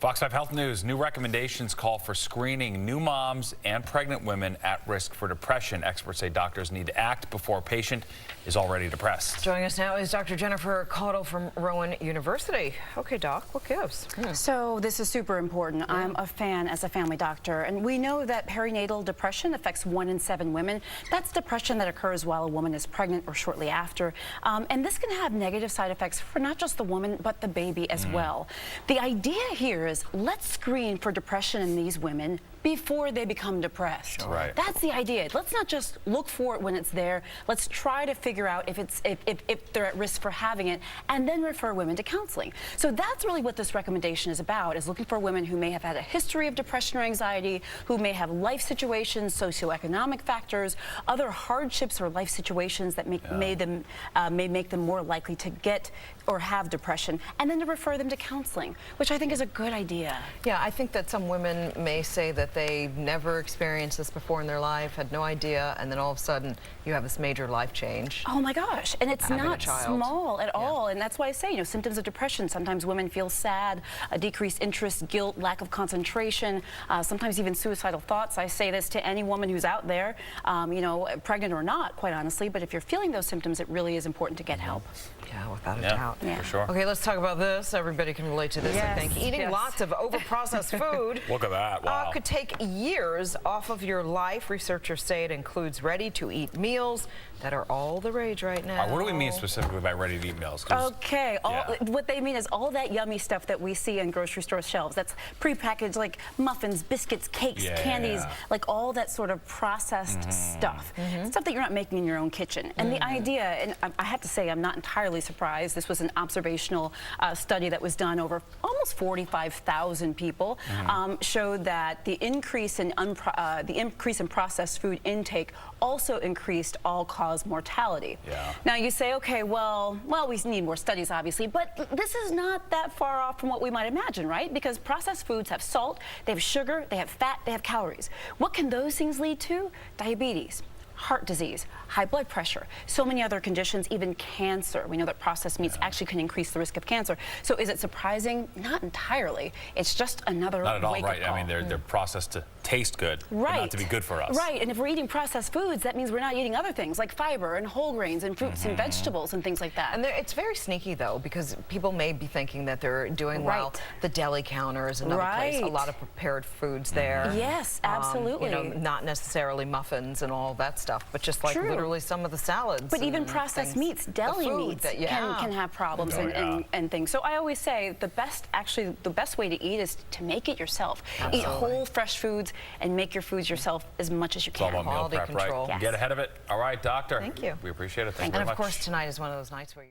Fox 5 Health News, new recommendations call for screening new moms and pregnant women at risk for depression. Experts say doctors need to act before a patient is already depressed. Joining us now is Dr. Jennifer Caudle from Rowan University. Okay, Doc, what gives? So this is super important. I'm a fan as a family doctor, and we know that perinatal depression affects 1 in 7 women. That's depression that occurs while a woman is pregnant or shortly after. And this can have negative side effects for not just the woman, but the baby as well. The idea here is let's screen for depression in these women before they become depressed. Right. That's the idea. Let's not just look for it when it's there. Let's try to figure out if they're at risk for having it, and then refer women to counseling. So that's really what this recommendation is about, is looking for women who may have had a history of depression or anxiety, who may have life situations, socioeconomic factors, other hardships or life situations that may make them more likely to get or have depression, and then to refer them to counseling, which I think is a good idea. Yeah, I think that some women may say that they never experienced this before in their life, had no idea, and then all of a sudden you have this major life change. Oh my gosh, and it's not small at all, and that's why I say, symptoms of depression. Sometimes women feel sad, a decreased interest, guilt, lack of concentration, sometimes even suicidal thoughts. I say this to any woman who's out there, pregnant or not, quite honestly, but if you're feeling those symptoms, it really is important to get help. Yeah, without a doubt. Yeah, for sure. Okay, let's talk about this. Everybody can relate to this, Yes, I think. Eating lots of over-processed food Look at that, wow. could take years off of your life. Researchers say it includes ready-to-eat meals that are all the rage right now. What do we mean specifically by ready-to-eat meals? Okay, what they mean is all that yummy stuff that we see on grocery store shelves. That's prepackaged, like muffins, biscuits, cakes, candies, like all that sort of processed stuff. Stuff that you're not making in your own kitchen. And the idea, and I have to say I'm not entirely surprised, this was an observational study that was done over almost 45,000 people, showed that the increase in processed food intake also increased all-cause mortality. Now you say, okay, well, we need more studies, obviously, but this is not that far off from what we might imagine, right? Because processed foods have salt, they have sugar, they have fat, they have calories. What can those things lead to? Diabetes, heart disease, high blood pressure, so many other conditions, even cancer. We know that processed meats actually can increase the risk of cancer. So is it surprising? Not entirely. It's just another Not at all, wake-up right? call. I mean, they're processed to taste good, but not to be good for us. Right, and if we're eating processed foods, that means we're not eating other things like fiber and whole grains and fruits and vegetables and things like that. And it's very sneaky, though, because people may be thinking that they're doing well. The deli counter is another place, a lot of prepared foods there. Yes, absolutely. Not necessarily muffins and all that stuff, but just like literally some of the salads. But even processed meats, deli meats can have problems and things. So I always say the best way to eat is to make it yourself. Eat whole, fresh foods and make your foods yourself as much as you can. It's all about meal prep, right? Yes. Get ahead of it. All right, doctor. Thank you. We appreciate it. Thank you very much. And of course, tonight is one of those nights where you